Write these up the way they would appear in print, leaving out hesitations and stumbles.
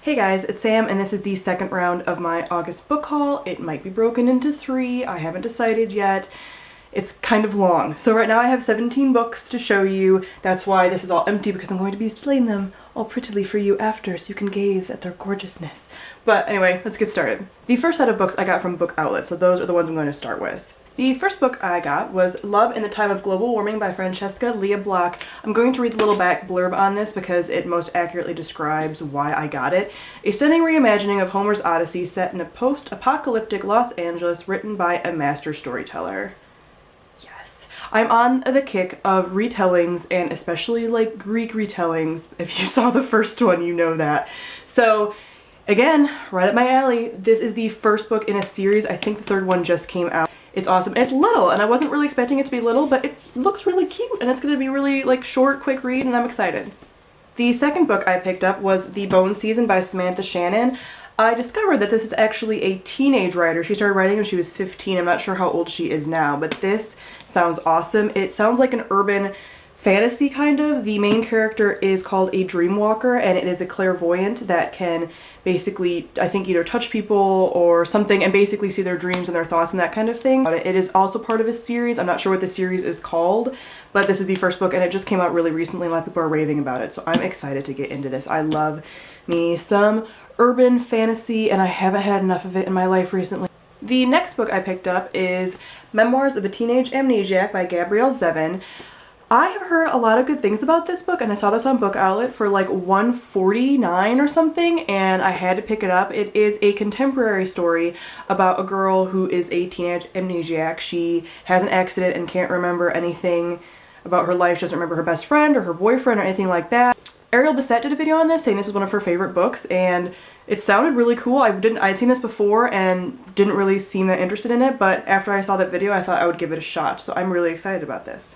Hey guys, it's Sam and this is the second round of my August book haul. It might be broken into 3, I haven't decided yet. It's kind of long. So right now I have 17 books to show you. That's why this is all empty, because I'm going to be displaying them all prettily for you after so you can gaze at their gorgeousness. But anyway, let's get started. The first set of books I got from BookOutlet, so those are the ones I'm going to start with. The first book I got was Love in the Time of Global Warming by Francesca Leah Block. I'm going to read the little back blurb on this because it most accurately describes why I got it. A stunning reimagining of Homer's Odyssey set in a post-apocalyptic Los Angeles written by a master storyteller. Yes. I'm on the kick of retellings, and especially like Greek retellings. If you saw the first one, you know that. So again, right up my alley. This is the first book in a series. I think the third one just came out. It's awesome. It's little, and I wasn't really expecting it to be little, but it looks really cute, and it's going to be really like short, quick read, and I'm excited. The second book I picked up was The Bone Season by Samantha Shannon. I discovered that this is actually a teenage writer. She started writing when she was 15. I'm not sure how old she is now, but this sounds awesome. It sounds like an urban fantasy kind of. The main character is called a dreamwalker, and it is a clairvoyant that can basically, I think, either touch people or something and basically see their dreams and their thoughts and that kind of thing. It is also part of a series. I'm not sure what the series is called, but this is the first book and it just came out really recently. A lot of people are raving about it, so I'm excited to get into this. I love me some urban fantasy and I haven't had enough of it in my life recently. The next book I picked up is Memoirs of a Teenage Amnesiac by Gabrielle Zevin. I have heard a lot of good things about this book, and I saw this on BookOutlet for like $149 or something, and I had to pick it up. It is a contemporary story about a girl who is a teenage amnesiac. She has an accident and can't remember anything about her life. She doesn't remember her best friend or her boyfriend or anything like that. Ariel Bissett did a video on this saying this is one of her favorite books, and it sounded really cool. I'd seen this before and didn't really seem that interested in it, but after I saw that video I thought I would give it a shot, so I'm really excited about this.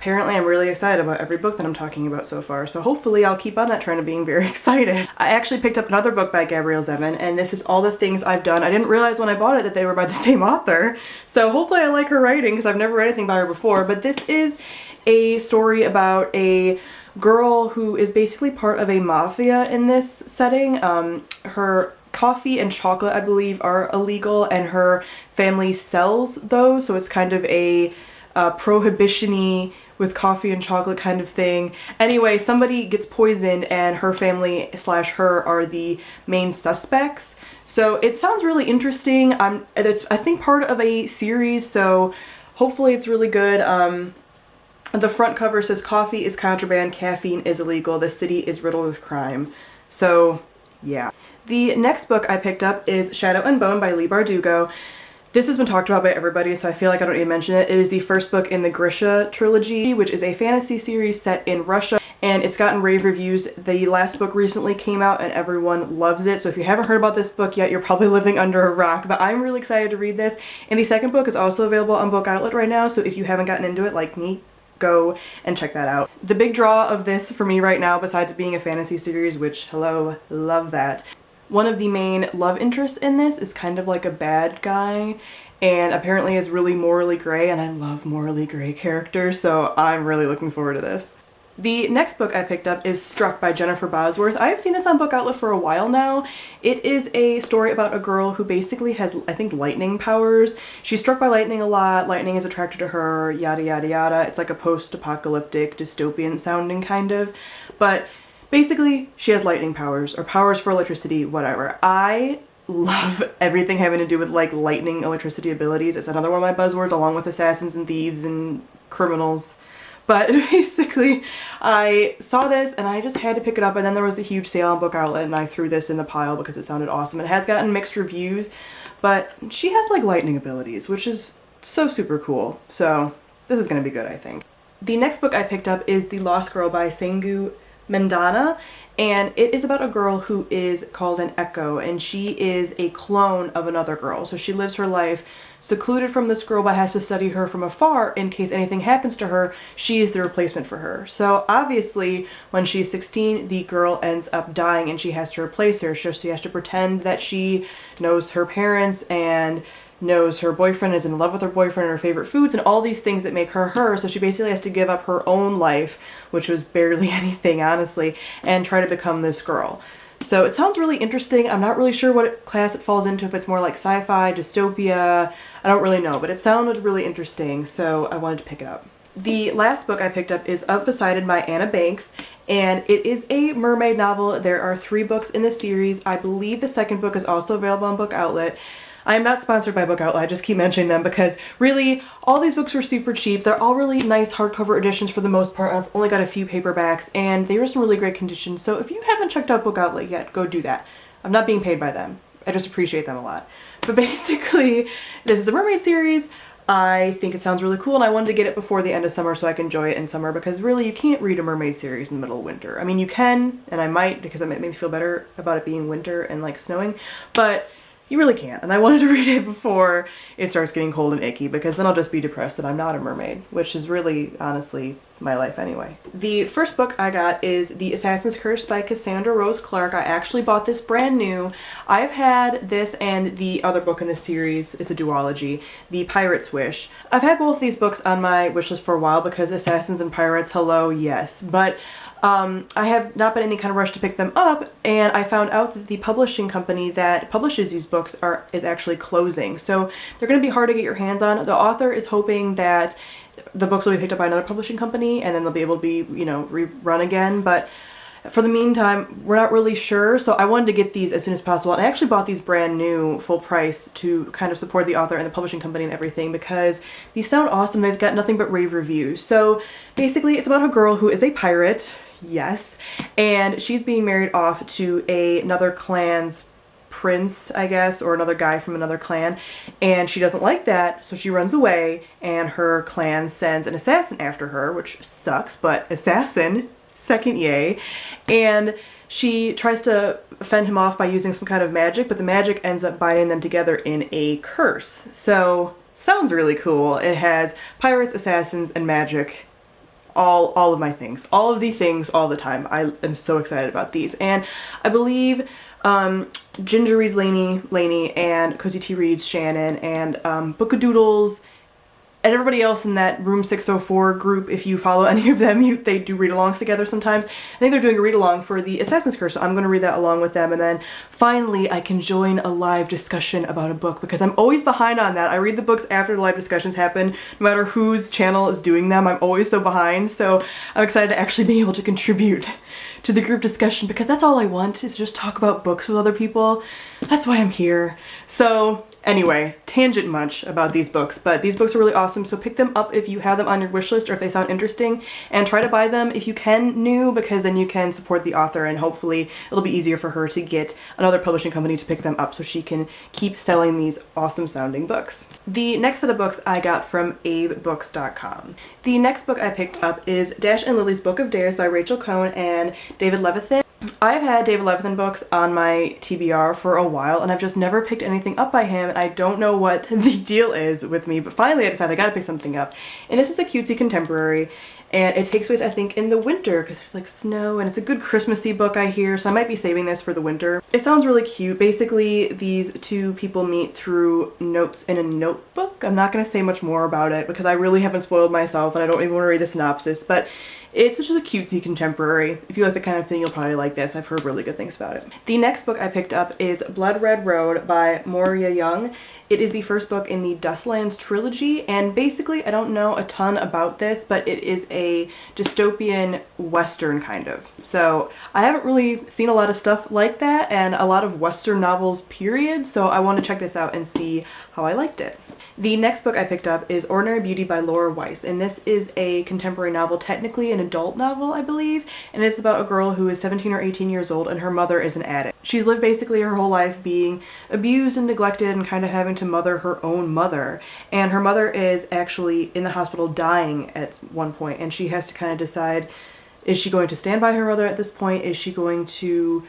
Apparently I'm really excited about every book that I'm talking about so far, so hopefully I'll keep on that trend of being very excited. I actually picked up another book by Gabrielle Zevin, and this is All the Things I've Done. I didn't realize when I bought it that they were by the same author, so hopefully I like her writing because I've never read anything by her before, but this is a story about a girl who is basically part of a mafia in this setting. Her coffee and chocolate, I believe, are illegal, and her family sells those, so it's kind of a prohibition-y with coffee and chocolate kind of thing. Anyway, somebody gets poisoned and her family slash her are the main suspects. So it sounds really interesting. It's, I think, part of a series, so hopefully it's really good. The front cover says, "Coffee is contraband, caffeine is illegal, the city is riddled with crime." So yeah. The next book I picked up is Shadow and Bone by Leigh Bardugo. This has been talked about by everybody, so I feel like I don't need to mention it. It is the first book in the Grisha trilogy, which is a fantasy series set in Russia, and it's gotten rave reviews. The last book recently came out and everyone loves it, so if you haven't heard about this book yet, you're probably living under a rock, but I'm really excited to read this. And the second book is also available on BookOutlet right now, so if you haven't gotten into it like me, go and check that out. The big draw of this for me right now, besides being a fantasy series, which, hello, love that, one of the main love interests in this is kind of like a bad guy and apparently is really morally gray, and I love morally gray characters, so I'm really looking forward to this. The next book I picked up is Struck by Jennifer Bosworth. I have seen this on BookOutlet for a while now. It is a story about a girl who basically has, I think, lightning powers. She's struck by lightning a lot, lightning is attracted to her, yada yada yada. It's like a post-apocalyptic, dystopian sounding kind of, but basically, she has lightning powers, or powers for electricity, whatever. I love everything having to do with, like, lightning electricity abilities. It's another one of my buzzwords, along with assassins and thieves and criminals. But basically, I saw this and I just had to pick it up, and then there was a huge sale on BookOutlet and I threw this in the pile because it sounded awesome. It has gotten mixed reviews, but she has, like, lightning abilities, which is so super cool. So this is gonna be good, I think. The next book I picked up is The Lost Girl by Sengu Mendana, and it is about a girl who is called an echo, and she is a clone of another girl. So she lives her life secluded from this girl but has to study her from afar in case anything happens to her. She is the replacement for her. So obviously when she's 16, the girl ends up dying and she has to replace her. So she has to pretend that she knows her parents and knows her boyfriend, is in love with her boyfriend, her favorite foods, and all these things that make her her. So she basically has to give up her own life, which was barely anything, honestly, and try to become this girl. So it sounds really interesting. I'm not really sure what class it falls into, if it's more like sci-fi, dystopia, I don't really know, but it sounded really interesting, so I wanted to pick it up. The last book I picked up is Unbesided by Anna Banks, and it is a mermaid novel. There are 3 books in the series. I believe the second book is also available on Book Outlet. I am not sponsored by Book Outlet, I just keep mentioning them because really all these books were super cheap. They're all really nice hardcover editions for the most part. I've only got a few paperbacks and they were in really great condition. So if you haven't checked out Book Outlet yet, go do that. I'm not being paid by them. I just appreciate them a lot. But basically, this is a mermaid series. I think it sounds really cool and I wanted to get it before the end of summer so I can enjoy it in summer, because really you can't read a mermaid series in the middle of winter. I mean, you can, and I might, because it might make me feel better about it being winter and like snowing, but you really can't. And I wanted to read it before it starts getting cold and icky, because then I'll just be depressed that I'm not a mermaid, which is really, honestly, my life anyway. The first book I got is The Assassin's Curse by Cassandra Rose Clark. I actually bought this brand new. I've had this and the other book in the series, it's a duology, The Pirate's Wish. I've had both these books on my wishlist for a while because Assassins and Pirates, hello, yes. But I have not been in any kind of rush to pick them up, and I found out that the publishing company that publishes these books is actually closing. So they're going to be hard to get your hands on. The author is hoping that the books will be picked up by another publishing company and then they'll be able to be, you know, rerun again. But for the meantime, we're not really sure. So I wanted to get these as soon as possible. And I actually bought these brand new full price to kind of support the author and the publishing company and everything, because these sound awesome. They've got nothing but rave reviews. So basically it's about a girl who is a pirate. Yes. And she's being married off to another clan's prince, I guess, or another guy from another clan, and she doesn't like that, so she runs away, and her clan sends an assassin after her, which sucks, but assassin, second yay, and she tries to fend him off by using some kind of magic, but the magic ends up binding them together in a curse. So, sounds really cool. It has pirates, assassins, and magic. All of my things. All of the things all the time. I am so excited about these. And I believe Ginger Reads Lainey, and Cozy T Reads Shannon, and Bookadoodles, and everybody else in that Room 604 group, if you follow any of them, they do read-alongs together sometimes. I think they're doing a read-along for The Assassin's Curse, so I'm going to read that along with them, and then finally I can join a live discussion about a book, because I'm always behind on that. I read the books after the live discussions happen, no matter whose channel is doing them. I'm always so behind, so I'm excited to actually be able to contribute to the group discussion, because that's all I want, is just talk about books with other people. That's why I'm here. So anyway, tangent much about these books, but these books are really awesome, so pick them up if you have them on your wish list or if they sound interesting, and try to buy them if you can new, because then you can support the author and hopefully it'll be easier for her to get another publishing company to pick them up so she can keep selling these awesome sounding books. The next set of books I got from AbeBooks.com. The next book I picked up is Dash and Lily's Book of Dares by Rachel Cohn and David Levithan. I've had David Levithan books on my TBR for a while, and I've just never picked anything up by him, and I don't know what the deal is with me, but finally I decided I gotta pick something up. And this is a cutesy contemporary, and it takes place, I think, in the winter, because there's like snow, and it's a good Christmassy book, I hear, so I might be saving this for the winter. It sounds really cute. Basically, these two people meet through notes in a notebook. I'm not gonna say much more about it, because I really haven't spoiled myself, and I don't even want to read the synopsis, but it's just a cutesy contemporary. If you like the kind of thing, you'll probably like this. I've heard really good things about it. The next book I picked up is Blood Red Road by Moria Young. It is the first book in the Dustlands trilogy, and basically I don't know a ton about this, but it is a dystopian western kind of. So I haven't really seen a lot of stuff like that, and a lot of western novels period, so I want to check this out and see how I liked it. The next book I picked up is Ordinary Beauty by Laura Weiss, and this is a contemporary novel, technically an adult novel, I believe, and it's about a girl who is 17 or 18 years old and her mother is an addict. She's lived basically her whole life being abused and neglected and kind of having to mother her own mother, and her mother is actually in the hospital dying at one point, and she has to kind of decide, is she going to stand by her mother at this point? Is she going to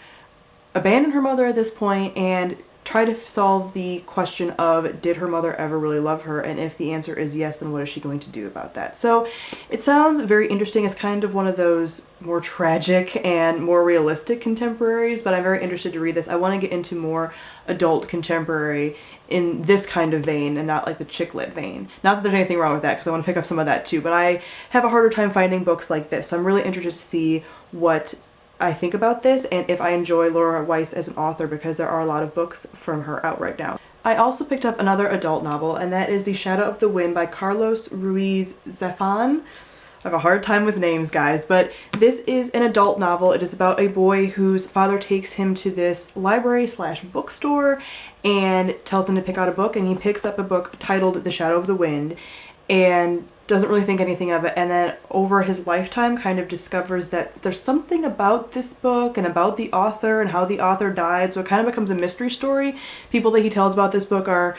abandon her mother at this point? And try to solve the question of, did her mother ever really love her, and if the answer is yes, then what is she going to do about that? So it sounds very interesting. It's kind of one of those more tragic and more realistic contemporaries, but I'm very interested to read this. I want to get into more adult contemporary in this kind of vein and not like the chick lit vein. Not that there's anything wrong with that, because I want to pick up some of that too, but I have a harder time finding books like this, so I'm really interested to see what I think about this and if I enjoy Laura Weiss as an author, because there are a lot of books from her out right now. I also picked up another adult novel, and that is The Shadow of the Wind by Carlos Ruiz Zafón. I have a hard time with names, guys, but this is an adult novel. It is about a boy whose father takes him to this library slash bookstore and tells him to pick out a book, and he picks up a book titled The Shadow of the Wind and doesn't really think anything of it, and then over his lifetime kind of discovers that there's something about this book and about the author and how the author died, so it kind of becomes a mystery story. People that he tells about this book are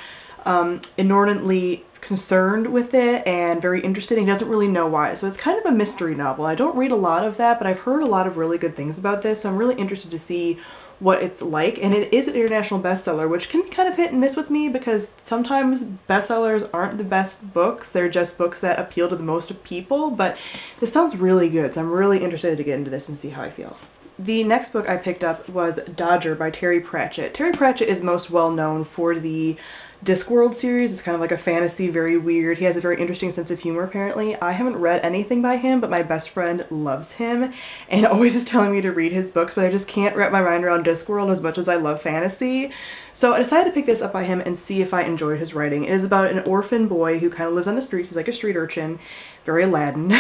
inordinately concerned with it and very interested, and he doesn't really know why. So it's kind of a mystery novel. I don't read a lot of that, but I've heard a lot of really good things about this, so I'm really interested to see what it's like. And it is an international bestseller, which can be kind of hit and miss with me, because sometimes bestsellers aren't the best books. They're just books that appeal to the most people, but this sounds really good, so I'm really interested to get into this and see how I feel. The next book I picked up was Dodger by Terry Pratchett. Terry Pratchett is most well known for the Discworld series. It's kind of like a fantasy, very weird. He has a very interesting sense of humor, apparently. I haven't read anything by him, but my best friend loves him and always is telling me to read his books, but I just can't wrap my mind around Discworld as much as I love fantasy. So I decided to pick this up by him and see if I enjoyed his writing. It is about an orphan boy who kind of lives on the streets. He's like a street urchin, very Aladdin,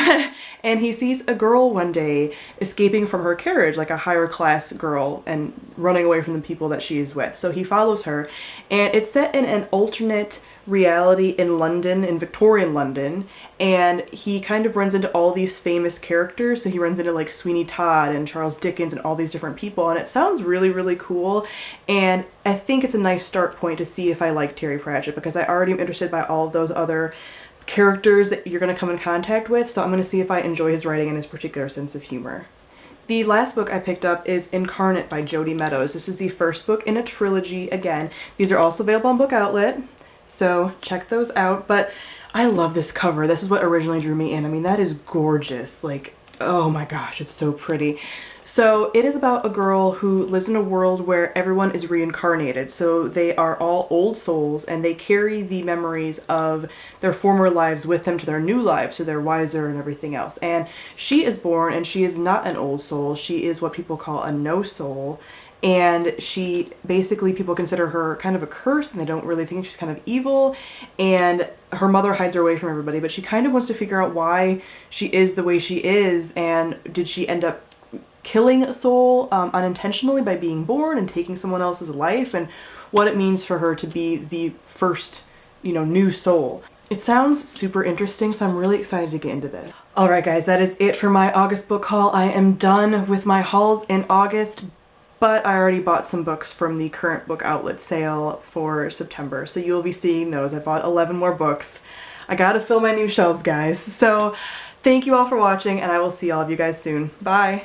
and he sees a girl one day escaping from her carriage, like a higher class girl, and running away from the people that she is with. So he follows her, and it's set in an alternate reality in London, in Victorian London, and he kind of runs into all these famous characters. So he runs into like Sweeney Todd and Charles Dickens and all these different people, and it sounds really, really cool, and I think it's a nice start point to see if I like Terry Pratchett, because I already am interested by all of those other characters that you're going to come in contact with, so I'm going to see if I enjoy his writing and his particular sense of humor. The last book I picked up is Incarnate by Jodi Meadows. This is the first book in a trilogy. Again, these are also available on BookOutlet, so check those out, but I love this cover. This is what originally drew me in. I mean, that is gorgeous. Like, oh my gosh, it's so pretty. So it is about a girl who lives in a world where everyone is reincarnated. So they are all old souls, and they carry the memories of their former lives with them to their new lives, so they're wiser and everything else. And she is born, and she is not an old soul. She is what people call a no soul. And she basically, people consider her kind of a curse, and they don't really think she's kind of evil. And her mother hides her away from everybody, but she kind of wants to figure out why she is the way she is, and did she end up killing a soul unintentionally by being born and taking someone else's life, and what it means for her to be the first, new soul. It sounds super interesting, so I'm really excited to get into this. Alright guys, that is it for my August book haul. I am done with my hauls in August, but I already bought some books from the current book outlet sale for September, so you'll be seeing those. I bought 11 more books. I gotta fill my new shelves, guys. So thank you all for watching, and I will see all of you guys soon. Bye!